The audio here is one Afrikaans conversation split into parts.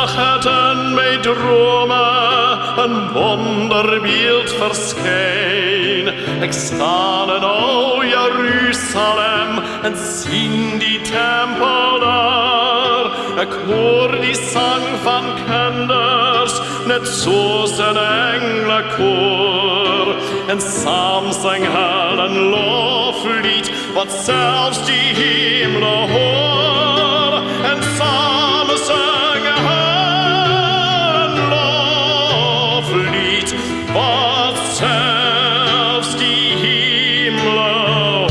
zag het en bij dromen een wonderbeeld verscheen. Ik sta in o Jeruzalem en zie die tempel daar. Ik hoor die zang van kinders, net zoals een engelenkoor. En samen zing hen een loflied, wat zelfs die hemelen hoor. En samen zingen hen een loflied, wat zelfs die hemelen hoor.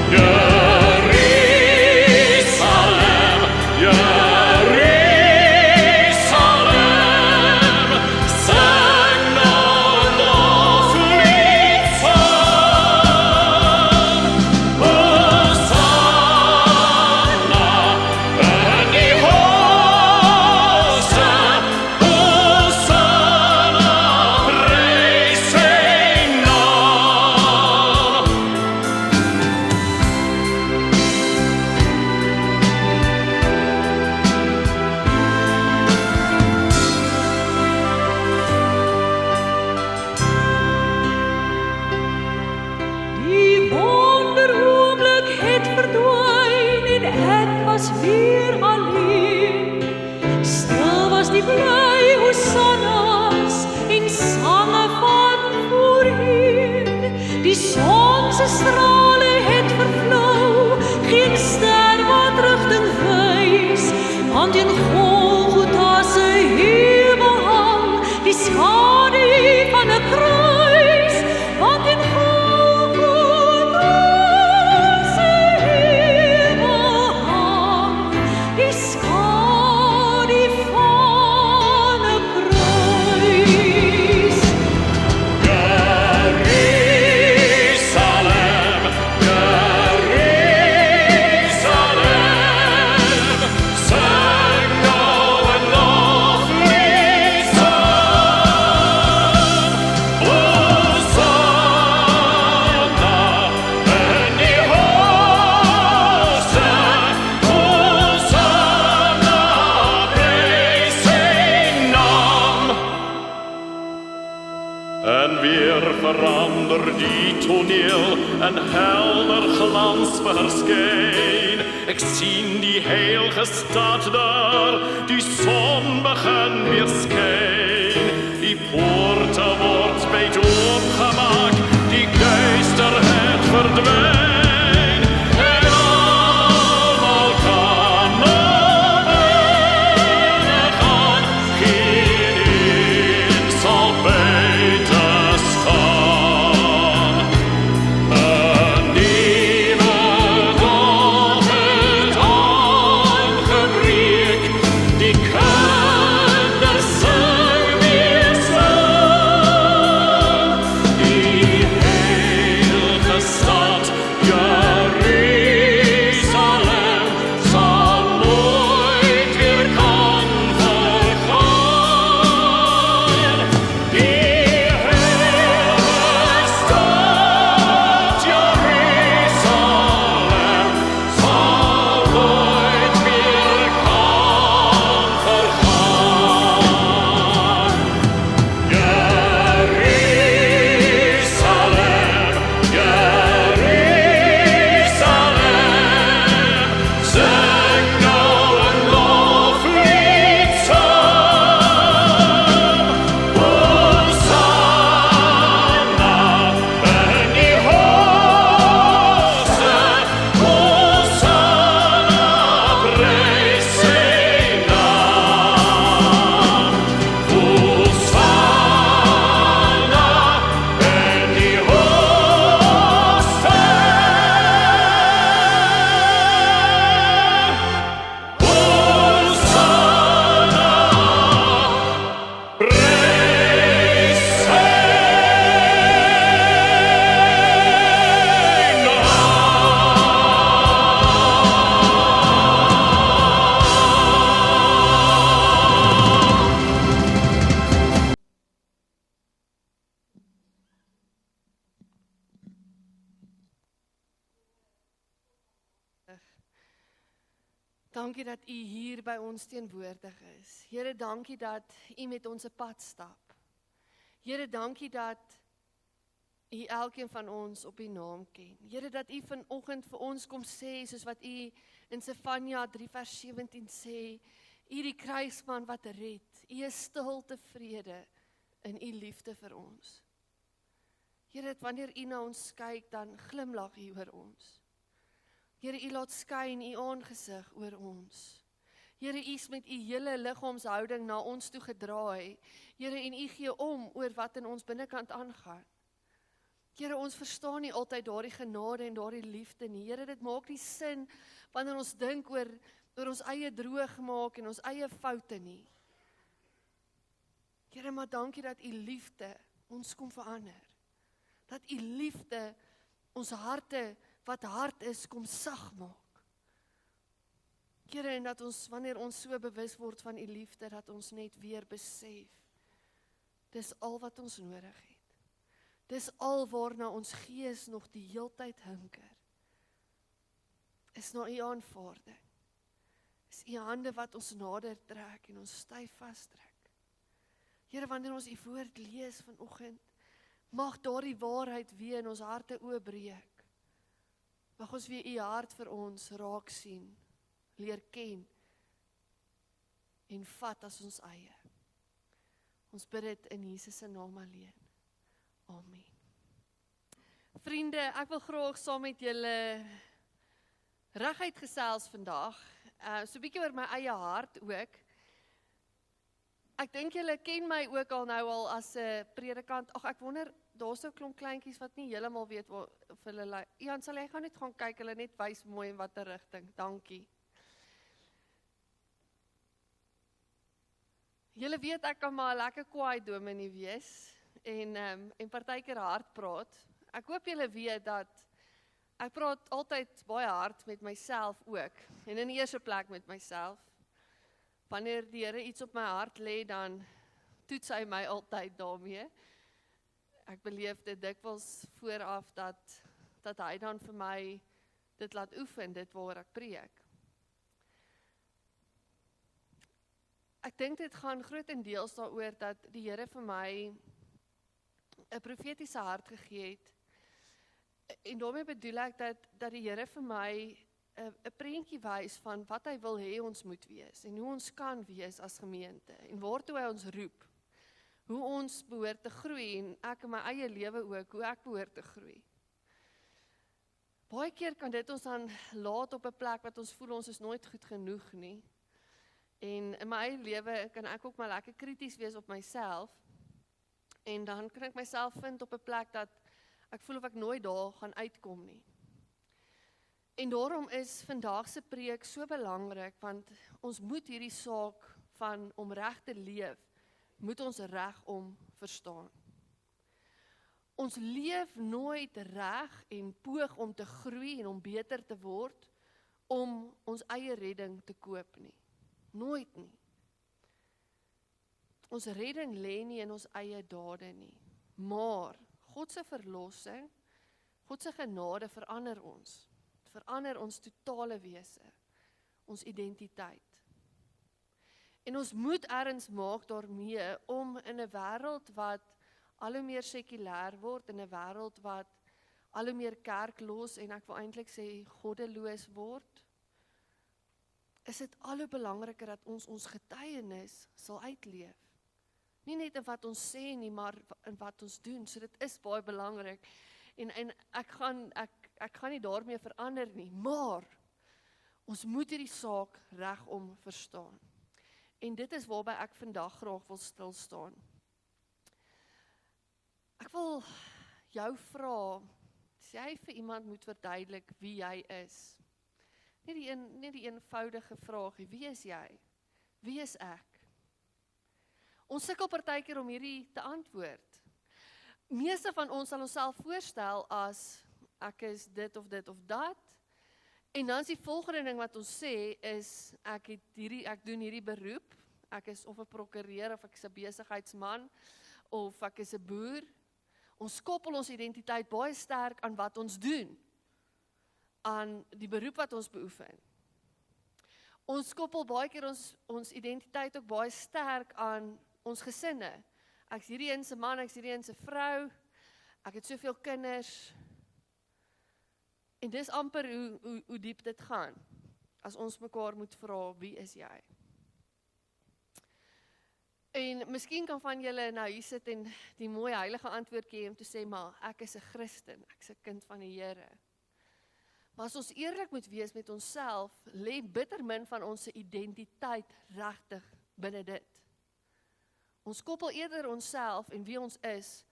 Jeruzalem, Jeruzalem, zing nou een loflied samen. Hosanna in die hoogste, Hosanna, prijs zijn naam. Die wonderoomlik het verdwyn en ek was weer alleen. Stil was die bly hosanna's en sange van voorheen. Die son se strale het vervlou, geen ster wat rigting wys. Want in Golgotha se hemel hang die skadu van 'n kruis. Want in Golgotha se hemel hang die skadu van 'n kruis. Jeruzalem, Jeruzalem, zing nou een loflied samen. Hosanna in die hoogste, Hosanna, prijs zijn naam. En weer verandert die toneel, een helder glans verscheen. Ik zie die heilige stad daar, die zon begint weer schijn. Die poorten wordt beet opgemaakt, die duisterheid verdwijnt. En allemaal kan naar binnen gaan, geen een zal buiten staan. Een nieuwe dag het aangebreek, die kinders zingen Dankie dat U hier by ons teenwoordig is. Here, dankie dat U met ons 'n pad stap. Here, dankie dat U elkeen van ons op U naam ken. Here, dat U vanoggend vir ons kom sê, soos wat U in Sefanja 3 vers 17 sê, U die kruisman wat red, U is stil tevrede in U liefde vir ons. Here, dat wanneer U na ons kyk, dan glimlag U oor ons. Here, U laat skyn U aangesig oor ons. Here, U is met U hele liggaamshouding na ons toe gedraai. Here, en U gee om oor wat in ons binnekant aangaan. Here, ons verstaan nie altyd daardie genade en daardie liefde nie. Here, dit maak nie sin wanneer ons dink oor ons eie droog maak en ons eie foute nie. Here, maar dankie dat U liefde ons kom verander. Dat U liefde ons harte wat hard is, kom sag maak. Here, en dat ons, wanneer ons so bewus word van U liefde, dat ons net weer besef, dis al wat ons nodig het. Dis al waarna ons gees nog die heeltyd hinker. Is na U aanvaarding. Is U hande wat ons nader trek en ons styf vastrek. Here, wanneer ons U woord lees vanoggend, mag daardie waarheid weer in ons harte oopbreek. Mag ons weer U hart vir ons raak sien, leer ken en vat as ons eie. Ons bid dit in Jesus se naam alleen. Amen. Vriende, ek wil graag saam met julle reguit gesels vandag. So 'n bietjie oor my eie hart ook. Ek dink julle ken my ook al as 'n predikant. Ag, ek wonder, daar's so 'n klomp kleintjies wat nie heeltemal weet waar of hulle lê. Jan, sal jy gaan net gaan kyk, hulle net wys mooi in watter rigting. Dankie. Julle weet ek kan maar 'n lekker kwaai dominee wees en partykeer hard praat. Ek hoop julle weet dat ek praat altyd baie hard met myself ook. En in die eerste plek met myself. Wanneer die Here iets op my hart lê, dan toets hy my altyd daarmee. Ek beleef dit dikwels vooraf dat hy dan vir my dit laat oefen, dit waar ek preek. Ek dink dit gaan grootendeels daaroor dat die Here vir my 'n profetiese hart gegee het. En daarmee bedoel ek dat die Here vir my 'n prentjie wys van wat hy wil hê ons moet wees en hoe ons kan wees as gemeente en waartoe hy ons roep. Hoe ons behoort te groei en ek in my eie lewe ook, hoe ek behoort te groei. Baie keer kan dit ons dan laat op 'n plek wat ons voel ons is nooit goed genoeg nie. En in my eie lewe kan ek ook maar lekker krities wees op myself. En dan kan ek myself vind op 'n plek dat ek voel of ek nooit daar gaan uitkom nie. En daarom is vandag se preek so belangrik, want ons moet hierdie saak van om reg te leef, moet ons regom verstaan. Ons leef nooit reg en poog om te groei en om beter te word, om ons eie redding te koop nie. Nooit nie. Ons redding lê nie in ons eie dade nie, maar God se verlossing, God se genade verander ons totale wese, ons identiteit. En ons moet erns maak daarmee om in 'n wêreld wat al hoe meer sekulêr word, in 'n wêreld wat al hoe meer kerklos en ek wil eintlik sê goddeloos word, is dit al hoe belangriker dat ons getuienis sal uitleef. Nie net in wat ons sê nie, maar in wat ons doen. So dit is baie belangrik. En ek gaan nie daarmee verander nie, maar ons moet hierdie saak regom verstaan. En dit is waarby ek vandag graag wil stil staan. Ek wil jou vra, as jy vir iemand moet verduidelik wie jy is. Nie die eenvoudige vraag, wie is jy? Wie is ek? Ons sukkel partykeer om hierdie te antwoord. Meeste van ons sal onsself voorstel as ek is dit of dat. En dan is die volgende ding wat ons sê is ek doen hierdie beroep. Ek is of 'n prokureur of ek is 'n besigheidsman of ek is 'n boer. Ons koppel ons identiteit baie sterk aan wat ons doen. Aan die beroep wat ons beoefen. Ons koppel baie keer ons identiteit ook baie sterk aan ons gesinne. Ek's hierdie een se man, ek's hierdie een se vrou, ek het soveel kinders. En dis amper hoe diep dit gaan, as ons mekaar moet vra, wie is jy? En miskien kan van julle nou hier sit en die mooi heilige antwoord gee om te sê, maar ek is 'n Christen, ek is 'n kind van die Here. Maar as ons eerlik moet wees met onsself, lê bitter min van ons identiteit regtig binne dit. Ons koppel eerder onsself en wie ons is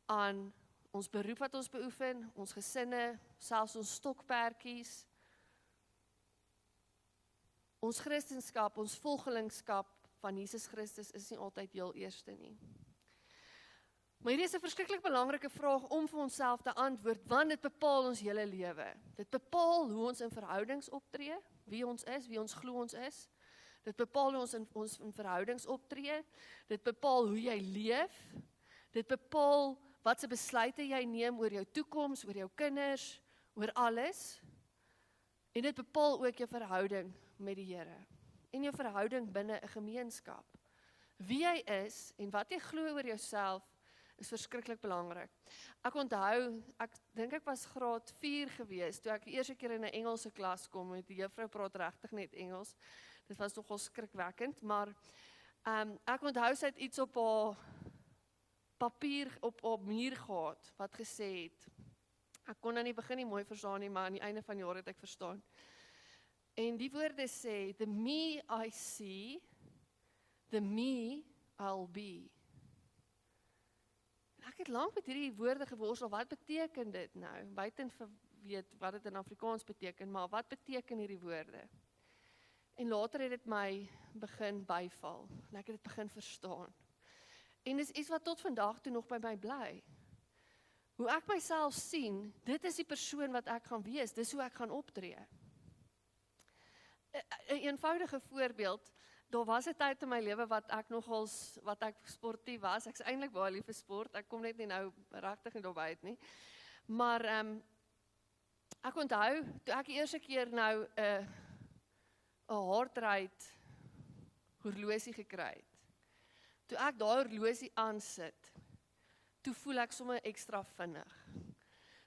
aan ons beroep wat ons beoefen, ons gesinne, selfs ons stokperdjies, ons Christenskap, ons volgelingskap van Jesus Christus is nie altyd heel eerste nie. Maar hierdie is 'n verskriklik belangrike vraag om vir onsself te antwoord, want dit bepaal ons hele lewe. Dit bepaal hoe ons in verhoudings optree, wie ons is, wie ons glo ons is. Dit bepaal hoe ons in verhoudings optree. Dit bepaal hoe jy leef. Dit bepaal watse besluite jy neem oor jou toekoms, oor jou kinders, oor alles. En dit bepaal ook jou verhouding met die Here. En jou verhouding binne 'n gemeenskap. Wie jy is en wat jy glo oor jouself is verskriklik belangrik. Ek onthou, ek dink ek was graad 4 gewees, toe ek die eerste keer in 'n Engelse klas kom, met die juffrou praat regtig net Engels. Dit was nogal skrikwekkend, maar ek onthou sy het iets op haar papier op muur gehad, wat gesê het. Ek kon nou nie begin nie mooi verstaan nie, maar aan die einde van die jaar het ek verstaan. En die woorde sê, the me I see, the me I'll be. En ek het lank met hierdie woorde geworstel, wat beteken dit nou? Buiten weet wat dit in Afrikaans beteken, maar wat beteken hierdie woorde? En later het dit my begin byval, en ek het dit begin verstaan. En dis iets wat tot vandag toe nog by my bly. Hoe ek myself sien, dit is die persoon wat ek gaan wees, dis hoe ek gaan optree. 'n eenvoudige voorbeeld, daar was 'n tyd in my lewe wat ek sportief was. Ek's eintlik baie lief vir sport. Ek kom net nie nou regtig nie daarby uit nie. Maar ek onthou toe ek die eerste keer nou 'n heartrate horlosie gekry het. Toe ek daai horlosie aansit, toe voel ek sommer ekstra vinnig.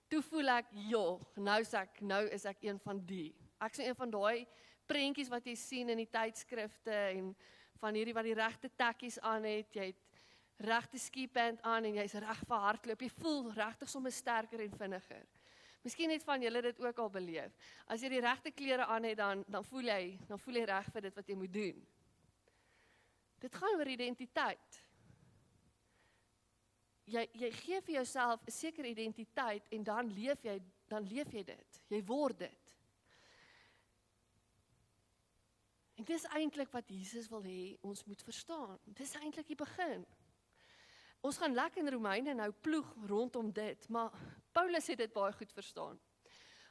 Toe voel ek, nou is ek een van die. Ek is een van daai prentjies wat jy sien in die tydskrifte en van hierdie wat die regte tekkies aan het, jy het regte skiband aan en jy's reg vir hardloop. Jy voel regtig sommer sterker en vinniger. Miskien het van julle dit ook al beleef. As jy die regte klere aan het, dan voel jy reg vir dit wat jy moet doen. Dit gaan oor identiteit. Jy gee vir jouself 'n sekere identiteit en dan leef jy dit. Jy word dit. En dis eintlik wat Jesus wil hê ons moet verstaan. Dis eintlik die begin. Ons gaan lekker in Romeine nou ploeg rondom dit, maar Paulus het dit baie goed verstaan.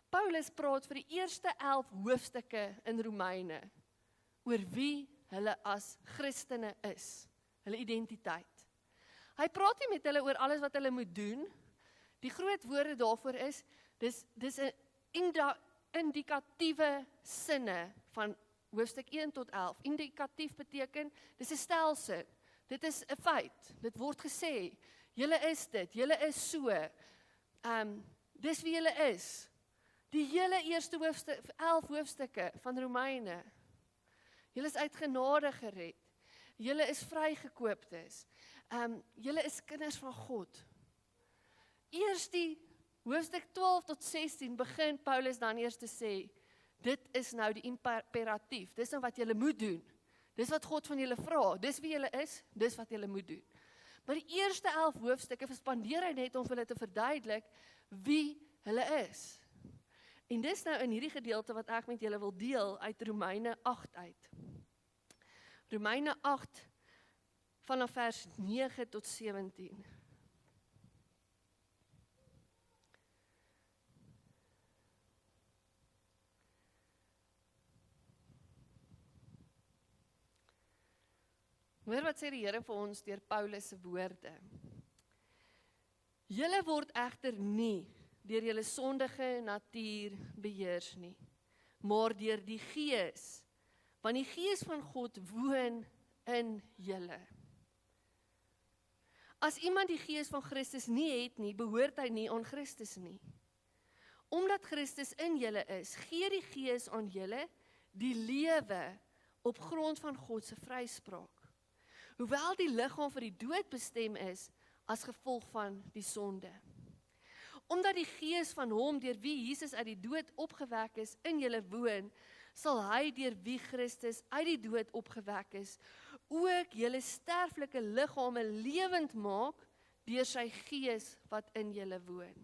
Paulus praat vir die eerste 11 hoofstukke in Romeine oor wie hulle as Christene is, hulle identiteit. Hy praat nie met hulle oor alles wat hulle moet doen. Die groot woorde daarvoor is, dis 'n indikatiewe sinne van hoofstuk 1 tot 11. Indikatief beteken, dis 'n stelsin. Dit is 'n feit. Dit word gesê, julle is dit, julle is so. Dis wie julle is. Die hele eerste 11 hoofstukke van Romeine. Julle is uit genade gered. Julle is vrygekooptes. Julle is kinders van God. Eers die hoofstuk 12 tot 16 begin Paulus dan eers te sê, dit is nou die imperatief, dis nou wat julle moet doen. Dis wat God van julle vra, dis wie julle is, dis wat julle moet doen. Maar die eerste 11 hoofstukke spandeer hy net om hulle te verduidelik wie hulle is. En dis nou in hierdie gedeelte wat ek met julle wil deel uit Romeine 8 uit. Romeine 8 vanaf vers 9 tot 17. Hoor wat sê die Here vir ons deur Paulus se woorde. Julle word egter nie deur julle sondige natuur beheers nie, maar deur die Gees want die Gees van God woon in julle. As iemand die Gees van Christus nie het nie, behoort hy nie aan Christus nie. Omdat Christus in julle is, gee die Gees aan julle die lewe op grond van God se vryspraak. Hoewel die liggaam vir die dood bestem is, as gevolg van die sonde. Omdat die Gees van hom, deur wie Jesus uit die dood opgewek is, in julle woon, sal hy deur wie Christus uit die dood opgewek is, ook julle sterflike liggame lewend maak, deur sy Gees wat in julle woon.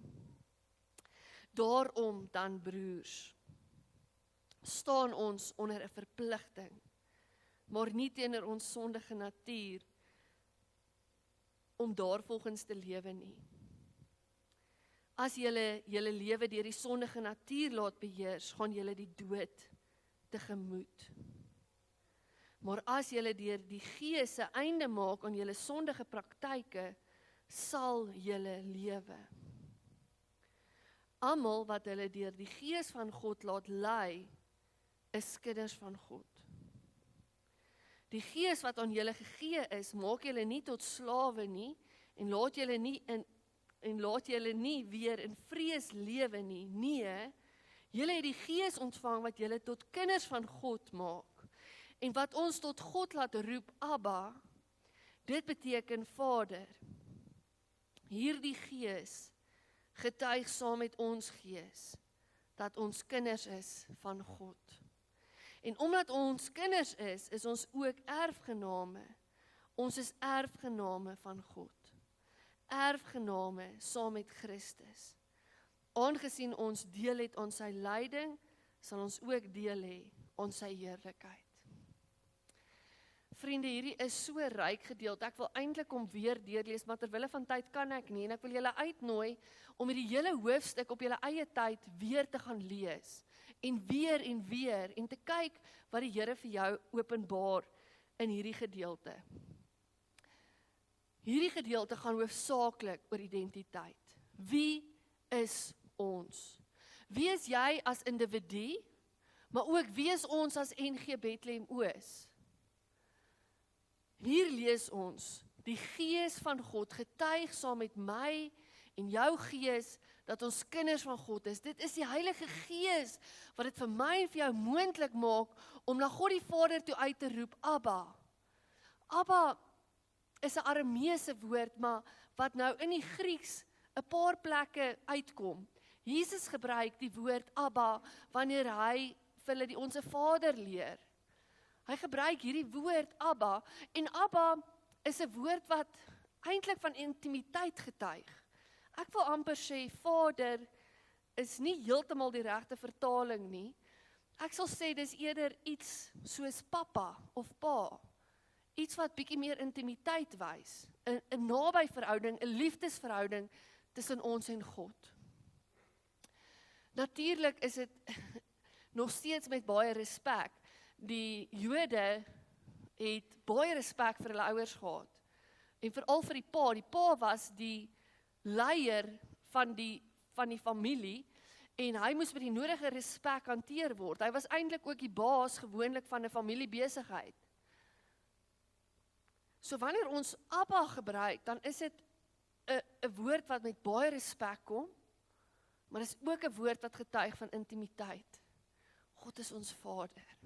Daarom dan, broers, staan ons onder 'n verpligting, maar nie teenoor ons sondige natuur, om daarvolgens te lewe nie. As julle lewe deur die sondige natuur laat beheers, gaan julle die dood tegemoet. Maar as julle deur die Gees 'n einde maak aan julle sondige praktyke, sal julle lewe. Almal wat hulle deur die Gees van God laat lei, is kinders van God. Die Gees wat aan julle gegee is, maak julle nie tot slawe nie, en laat julle nie weer in vrees lewe nie. Nee, julle het die Gees ontvang wat julle tot kinders van God maak, en wat ons tot God laat roep, Abba, dit beteken Vader. Hierdie Gees getuig saam met ons gees, dat ons kinders is van God. En omdat ons kinders is ons ook erfgename. Ons is erfgename van God. Erfgename saam met Christus. Aangesien ons deel het aan sy lyding, sal ons ook deel hê aan sy heerlikheid. Vriende, hierdie is so ryk gedeelte. Ek wil eintlik hom weer deurlees, maar terwille van tyd kan ek nie, en ek wil julle uitnooi om hierdie hele hoofstuk op julle eie tyd weer te gaan lees. En weer, en te kyk wat die Here vir jou openbaar in hierdie gedeelte. Hierdie gedeelte gaan hoofsaaklik oor identiteit. Wie is ons? Wie is jy as individu, maar ook wie is ons as NG Bethlehem Oos? Hier lees ons, die Gees van God getuig saam met my en jou gees, dat ons kinders van God is. Dit is die Heilige Gees, wat dit vir my en vir jou moontlik maak, om na God die Vader toe uit te roep, Abba. Abba is 'n Arameese woord, maar wat nou in die Grieks 'n paar plekke uitkom. Jesus gebruik die woord Abba, wanneer hy vir hulle die Onse Vader leer. Hy gebruik hierdie woord Abba, en Abba is 'n woord wat eintlik van intimiteit getuig. Ek wil amper sê, Vader is nie heeltemal die regte vertaling nie. Ek sal sê, dis eerder iets soos pappa of pa. Iets wat bietjie meer intimiteit wys. 'n naby verhouding, 'n liefdesverhouding tussen ons en God. Natuurlik is dit nog steeds met baie respek. Die Jode het baie respek vir hulle ouers gehad. En veral vir die pa. Die pa was die leier van die familie, en hy moes met die nodige respek hanteer word. Hy was eintlik ook die baas gewoonlik van 'n familiebesigheid. So wanneer ons Abba gebruik, dan is dit 'n woord wat met baie respek kom, maar is ook 'n woord wat getuig van intimiteit. God is ons Vader.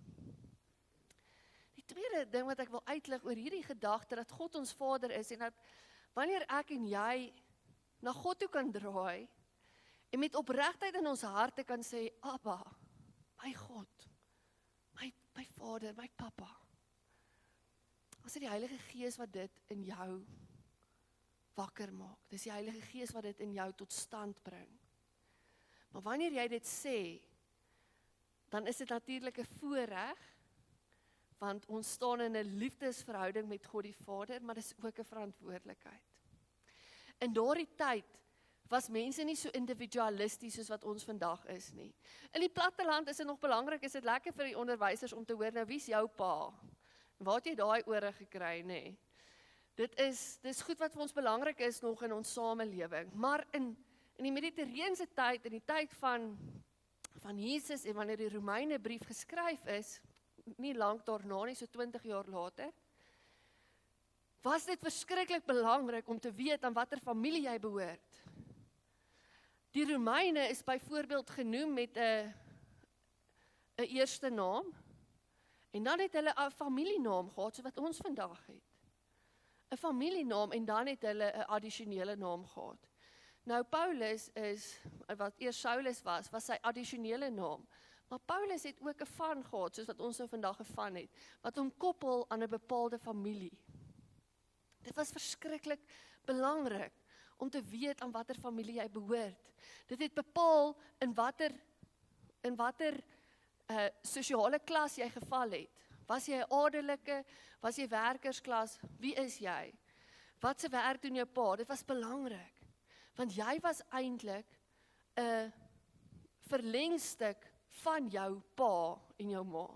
Die tweede ding wat ek wil uitlig oor hierdie gedagte, dat God ons Vader is, en dat wanneer ek en jy na God toe kan draai, en met opregtheid in ons harte kan sê, Abba, my God, my Vader, my Papa. As dit die Heilige Gees wat dit in jou wakker maak. Dis die Heilige Gees wat dit in jou tot stand bring. Maar wanneer jy dit sê, dan is dit natuurlik 'n voorreg, want ons staan in 'n liefdesverhouding met God die Vader, maar dis ook 'n verantwoordelikheid. In daardie tyd was mense nie so individualisties soos wat ons vandag is nie. In die platteland is dit nog belangrik, is dit lekker vir die onderwysers om te hoor, nou wie's jou pa? Waar het jy daai ore gekry, nê? Dis goed wat vir ons belangrik is nog in ons samelewing. Maar in die Mediterrane tyd, in die tyd van Jesus en wanneer die Romeine brief geskryf is, nie lank daarna nie, so 20 jaar later, was dit verskriklik belangrik om te weet aan watter familie jy behoort. Die Romeine is byvoorbeeld genoem met 'n eerste naam, en dan het hulle 'n familienaam gehad, so wat ons vandag het. 'n Familienaam, en dan het hulle 'n addisionele naam gehad. Nou Paulus is, wat eers Saulus was sy addisionele naam. Maar Paulus het ook 'n van gehad, soos wat ons nou vandag 'n van het, wat hom koppel aan 'n bepaalde familie. Dit was verskriklik belangrik om te weet aan watter familie jy behoort. Dit het bepaal in watter sosiale klas jy geval het. Was jy 'n adelike, was jy werkersklas, wie is jy? Wat se werk doen jou pa? Dit was belangrik, want jy was eintlik 'n verlengstuk van jou pa en jou ma.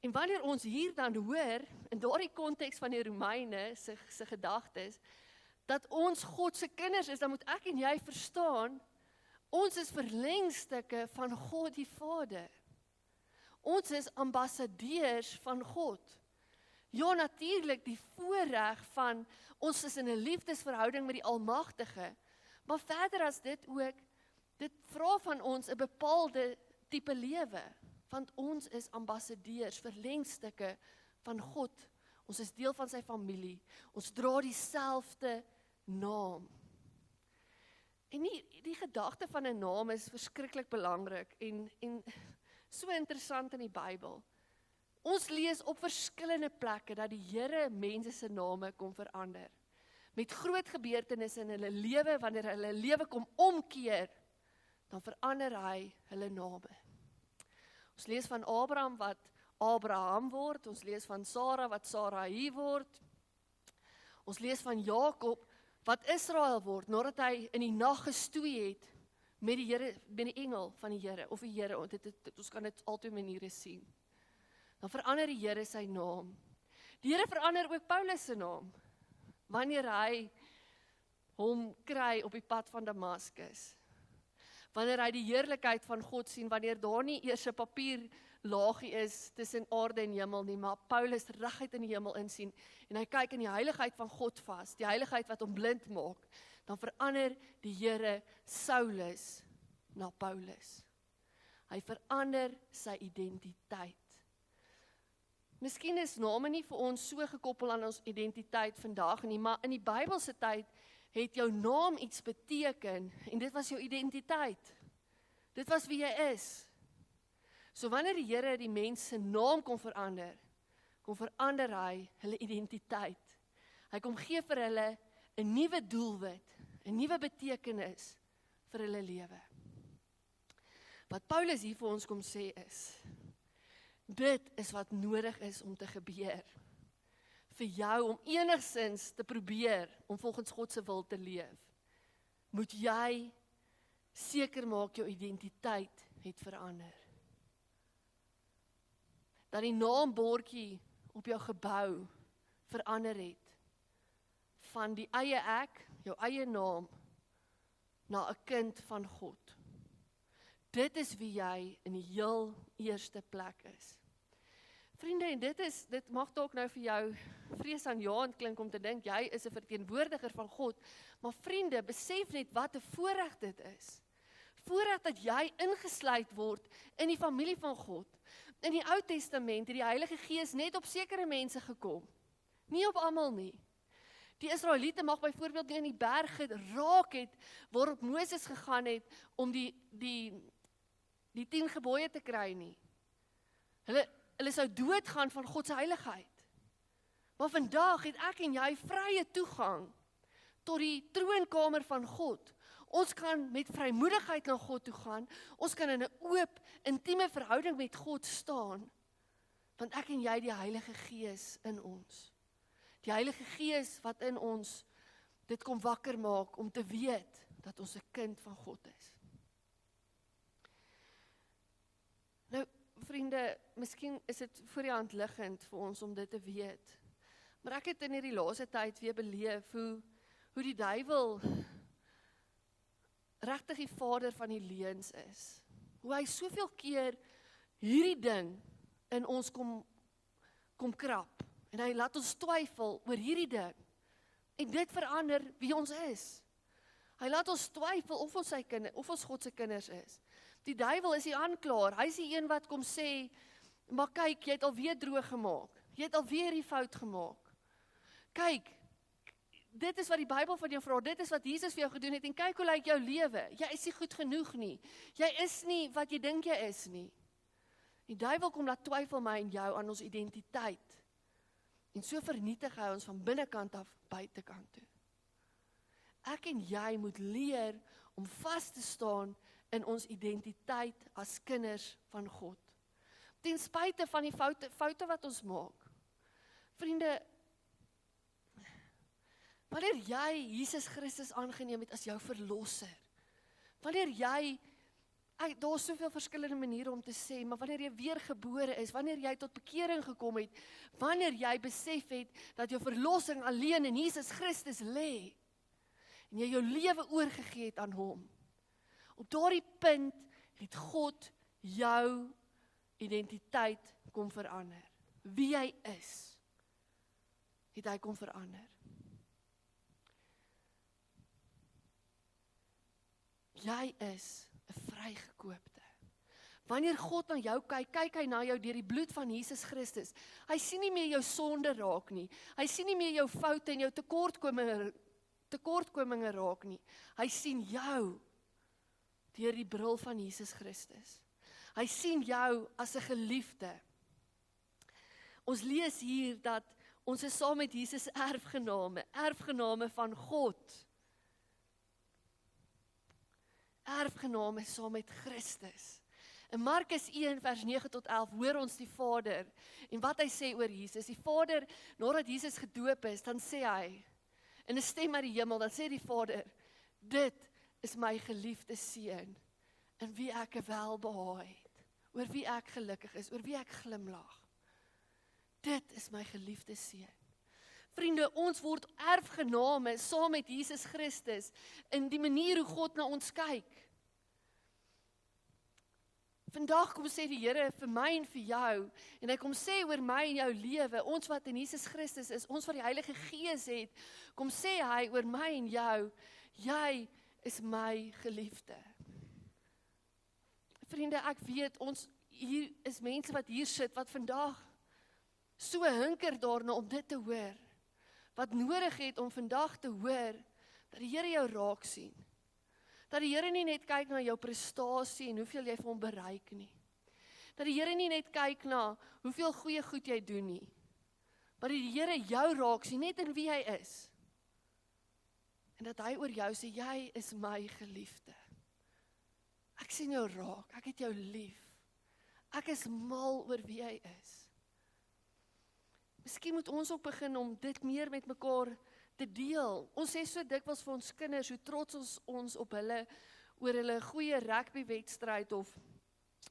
En wanneer ons hier dan hoor, in daardie konteks van die Romeine se gedagtes, dat ons God se kinders is, dan moet ek en jy verstaan, ons is verlengstukke van God die Vader. Ons is ambassadeurs van God. Ja, natuurlik die voorreg van ons is in 'n liefdesverhouding met die Almagtige, maar verder as dit ook, dit vra van ons 'n bepaalde tipe lewe, want ons is ambassadeurs, verlengstukke van God. Ons is deel van sy familie. Ons dra dieselfde naam. En die gedagte van 'n naam is verskriklik belangrik en so interessant in die Bybel. Ons lees op verskillende plekke dat die Here mense se name kom verander. Met groot gebeurtenisse in hulle lewe, wanneer hulle lewe kom omkeer, dan verander hy hulle name. Ons lees van Abraham wat Abraham word, ons lees van Sara wat Sarai word, ons lees van Jakob wat Israel word, nadat hy in die nag gestoei het met die Here, met die engel van die Here, of die Here, ons kan dit altyd maniere sien. Dan verander die Here sy naam. Die Here verander ook Paulus se naam, wanneer hy hom kry op die pad van Damaskus. Wanneer hy die heerlikheid van God sien, wanneer daar nie eers 'n papierlaagie is tussen aarde en hemel nie, maar Paulus reguit in die hemel insien, en hy kyk in die heiligheid van God vas, die heiligheid wat hom blind maak, dan verander die Here Saulus na Paulus. Hy verander sy identiteit. Miskien is name nie vir ons so gekoppel aan ons identiteit vandag nie, maar in die Bybelse tyd het jou naam iets beteken, en dit was jou identiteit. Dit was wie jy is. So wanneer die Here die mens se naam kon verander hy hulle identiteit. Hy kom gee vir hulle 'n nuwe doelwit, 'n nuwe betekenis vir hulle lewe. Wat Paulus hier vir ons kom sê is, dit is wat nodig is om te gebeur. Vir jou om enigsins te probeer om volgens God se wil te leef, moet jy seker maak jou identiteit het verander. Dat die naambordjie op jou gebou verander het. Van die eie ek, jou eie naam, na 'n kind van God. Dit is wie jy in die heel eerste plek is. Vriende, en dit mag dalk nou vir jou vreesaanjaend klink om te dink, jy is 'n verteenwoordiger van God, maar vriende, besef net wat 'n voorreg dit is. Voorreg dat jy ingesluit word in die familie van God. In die Ou Testament het die Heilige Gees net op sekere mense gekom, nie op almal nie. Die Israeliete mag byvoorbeeld nie in die berg geraak het, waarop Moses gegaan het, om die 10 gebooie te kry nie. Hulle sou doodgaan van God se heiligheid. Maar vandag het ek en jy vrye toegang tot die troonkamer van God. Ons kan met vrymoedigheid na God toe gaan, ons kan in 'n oop, intieme verhouding met God staan, want ek en jy die Heilige Gees in ons. Die Heilige Gees wat in ons dit kom wakker maak om te weet dat ons 'n kind van God is. Nou, vriende, miskien is dit voor die hand liggend vir ons om dit te weet. Maar ek het in hierdie laaste tyd weer beleef hoe die duiwel regtig die vader van die leuns is. Hoe hy soveel keer hierdie ding in ons kom krap. En hy laat ons twyfel oor hierdie ding. En dit verander wie ons is. Hy laat ons twyfel of ons God se kinders is. Die duiwel is die aanklaer. Hy is die een wat kom sê, maar kyk, jy het alweer droog gemaak. Jy het alweer die fout gemaak. Kyk, dit is wat die Bybel van jou vra, dit is wat Jesus vir jou gedoen het, en kyk hoe lyk jou lewe. Jy is nie goed genoeg nie. Jy is nie wat jy dink jy is nie. Die duiwel kom laat twyfel my en jou aan ons identiteit. En so vernietig hy ons van binnekant af buitekant toe. Ek en jy moet leer om vas te staan in ons identiteit as kinders van God. Ten spyte van die foute wat ons maak. Vriende, wanneer jy Jesus Christus aangeneem het as jou verlosser, wanneer jy, daar is soveel verskillende maniere om te sê, maar wanneer jy weergebore is, wanneer jy tot bekering gekom het, wanneer jy besef het dat jou verlossing alleen in Jesus Christus lê, en jy jou lewe oorgegee het aan hom, op daardie punt het God jou identiteit kom verander. Wie jy is, het hy kom verander. Jy is 'n vrygekoopte. Wanneer God na jou kyk, kyk hy na jou deur die bloed van Jesus Christus. Hy sien nie meer jou sonde raak nie. Hy sien nie meer jou foute en jou tekortkominge raak nie. Hy sien jou deur die bril van Jesus Christus. Hy sien jou as 'n geliefde. Ons lees hier dat ons is saam met Jesus erfgename van God. Erfgename saam met Christus. In Markus 1 vers 9 tot 11 hoor ons die Vader en wat hy sê oor Jesus. Die Vader, nadat Jesus gedoop is, dan sê hy, in 'n stem uit die hemel, dan sê die Vader, dit is my geliefde seun, in wie ek 'n welbehae het, oor wie ek gelukkig is, oor wie ek glimlag. Dit is my geliefde seun. Vriende, ons word erfgename saam met Jesus Christus in die manier hoe God na ons kyk. Vandag kom sê die Here vir my en vir jou, en hy kom sê oor my en jou lewe, ons wat in Jesus Christus is, ons wat die Heilige Gees het, kom sê hy oor my en jou, jy is my geliefde. Vriende, ek weet, ons hier is mense wat hier sit, wat vandag so hinker daarna om dit te hoor, wat nodig het om vandag te hoor, dat die Here jou raak sien. Dat die Here nie net kyk na jou prestasie en hoeveel jy vir hom bereik nie. Dat die Here nie net kyk na hoeveel goeie goed jy doen nie. Maar die Here jou raak sien, net in wie hy is. En dat hy oor jou sê, jy is my geliefde. Ek sien jou raak, ek het jou lief. Ek is mal oor wie hy is. Miskien moet ons ook begin om dit meer met mekaar te deel. Ons sê so dikwels vir ons kinders, hoe trots ons op hulle, oor hulle goeie rugbywedstryd, of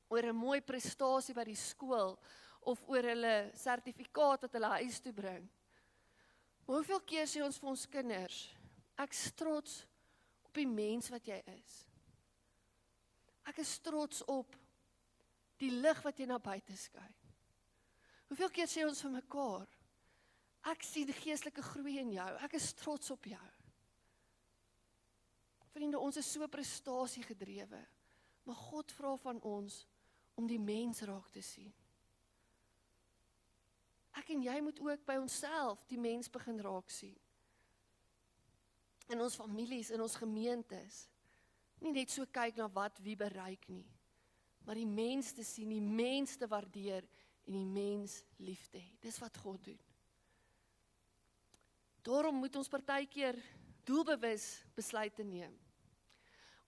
oor 'n mooi prestasie by die skool, of oor hulle sertifikaat wat hulle huis toe bring. Maar hoeveel keer sê ons vir ons kinders, ek is trots op die mens wat jy is. Ek is trots op die lig wat jy na buite skyn. Hoeveel keer sê ons vir mekaar, ek sien geestelike groei in jou, ek is trots op jou. Vriende, ons is so prestasie gedrewe, maar God vra van ons om die mens raak te sien. Ek en jy moet ook by onsself die mens begin raak sien. In ons families, in ons gemeentes, nie net so kyk na wat wie bereik nie, maar die mens te sien, die mens te waardeer, en die mens lief te hê. Dis wat God doen. Daarom moet ons partykeer doelbewus besluite neem.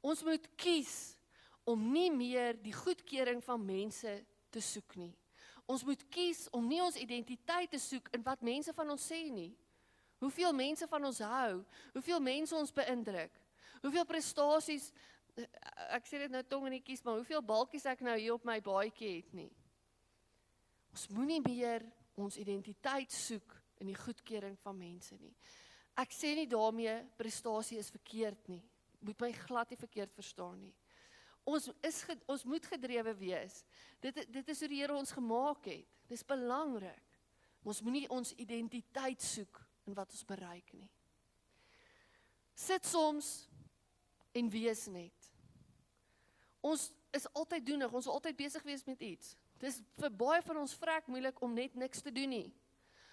Ons moet kies om nie meer die goedkeuring van mense te soek nie. Ons moet kies om nie ons identiteit te soek in wat mense van ons sê nie. Hoeveel mense van ons hou, hoeveel mense ons beïndruk, hoeveel prestasies, ek sê dit nou tong in die kies, maar hoeveel balkies ek nou hier op my baadjie het nie. Ons moenie meer ons identiteit soek in die goedkeuring van mense nie. Ek sê nie daarmee prestasie is verkeerd nie. Moet my glad nie verkeerd verstaan nie. Ons moet gedrewe wees. Dit is hoe die Here ons gemaak het. Dis belangrik. Ons moenie ons identiteit soek in wat ons bereik nie. Sit soms en wees net. Ons is altyd doenig, ons is altyd besig wees met iets. Dis vir baie van ons vrek moeilik om net niks te doen nie.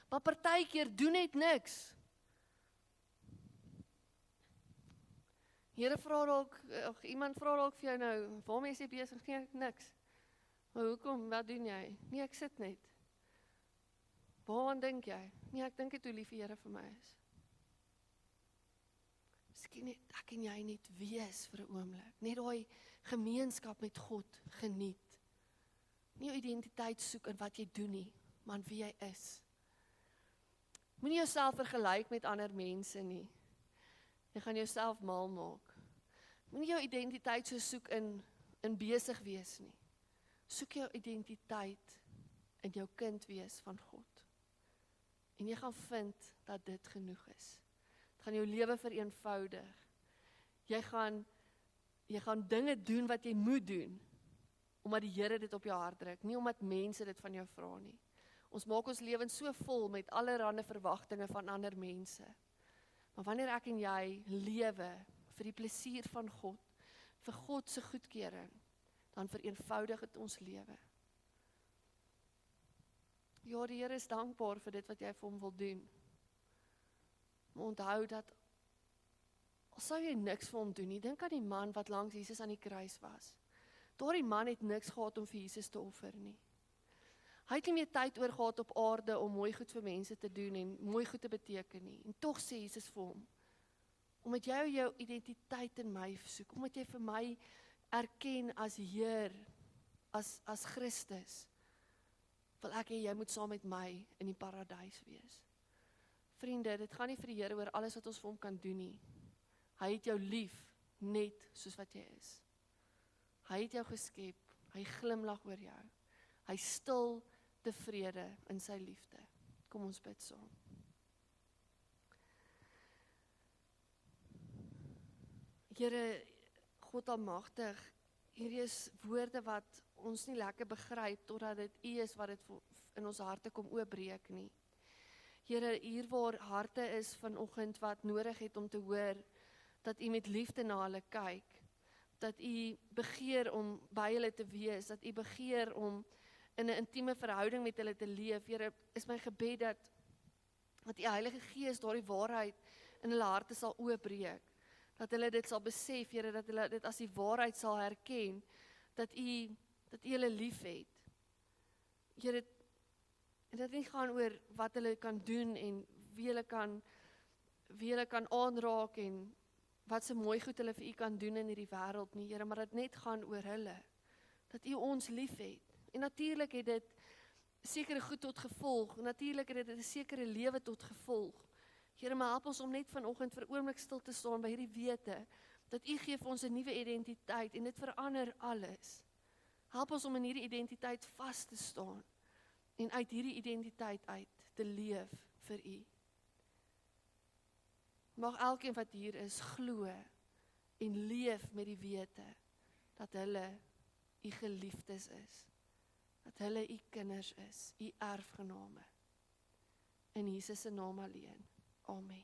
Maar partykeer doen net niks. Here vra dalk, iemand vra dalk vir jou nou, waarmee is jy besig? Nee, niks. Maar hoekom? Wat doen jy? Nee, ek sit net. Waaraan dink jy? Nee, ek dink dit hoe lief die Here vir my is. Miskien net ek en jy net wees vir 'n oomblik. Net daai gemeenskap met God geniet. Nie jou identiteit soek in wat jy doen nie, maar in wie jy is. Moenie jouself vergelyk met ander mense nie. Jy gaan jouself mal maak. Moenie jou identiteit so soek in besig wees nie. Soek jou identiteit in jou kind wees van God. En jy gaan vind dat dit genoeg is. Dit gaan jou lewe vereenvoudig. Jy gaan dinge doen wat jy moet doen, omdat die Here dit op jou hart druk, nie omdat mense dit van jou vra nie. Ons maak ons lewens so vol met allerlei verwagtinge van ander mense. Maar wanneer ek en jy lewe vir die plesier van God, vir God se goedkeuring, dan vereenvoudig dit ons lewe. Ja, die Here is dankbaar vir dit wat jy vir hom wil doen. Maar onthou dat, al sou jy niks vir hom doen nie, dink aan die man wat langs Jesus aan die kruis was. Daardie man het niks gehad om vir Jesus te offer nie. Hy het nie meer tyd oor gehad op aarde om mooi goed vir mense te doen en mooi goed te beteken nie. En tog sê Jesus vir hom, omdat jy jou identiteit in my soek, omdat jy vir my erken as Heer, as Christus, wil ek hê jy moet saam met my in die paradys wees. Vriende, dit gaan nie vir die Here oor alles wat ons vir hom kan doen nie. Hy het jou lief, net soos wat jy is. Hy het jou geskep, hy glimlag oor jou. Hy stil tevrede in sy liefde. Kom ons bid saam. Here, God almagtig, hierdie is woorde wat ons nie lekker begryp, totdat dit U is wat dit in ons harte kom oopbreek nie. Here, hier waar harte is vanoggend wat nodig het om te hoor, dat U met liefde na hulle kyk, dat U begeer om by hulle te wees, dat U begeer om in 'n intieme verhouding met hulle te leef. Here, is my gebed dat U Heilige Gees daardie waarheid in hulle harte sal oopbreek, dat hulle dit sal besef, Here, dat hulle dit as die waarheid sal herken, dat U hulle liefhet. Here, en dit nie gaan oor wat hulle kan doen en wie hulle kan aanraak en wat se mooi goed hulle vir U kan doen in hierdie wêreld nie, Here, maar dit net gaan oor hulle, dat U ons liefhet. En natuurlik het dit sekere goed tot gevolg, natuurlik het dit 'n sekere lewe tot gevolg. Here, maar help ons om net vanoggend vir 'n oomblik stil te staan by hierdie wete, dat U gee vir ons 'n nuwe identiteit en dit verander alles. Help ons om in hierdie identiteit vas te staan en uit hierdie identiteit uit te leef vir U. Mag elkeen wat hier is glo en leef met die wete dat hulle U geliefdes is, dat hulle U kinders is, U erfgename. In Jesus se naam alleen. Amen.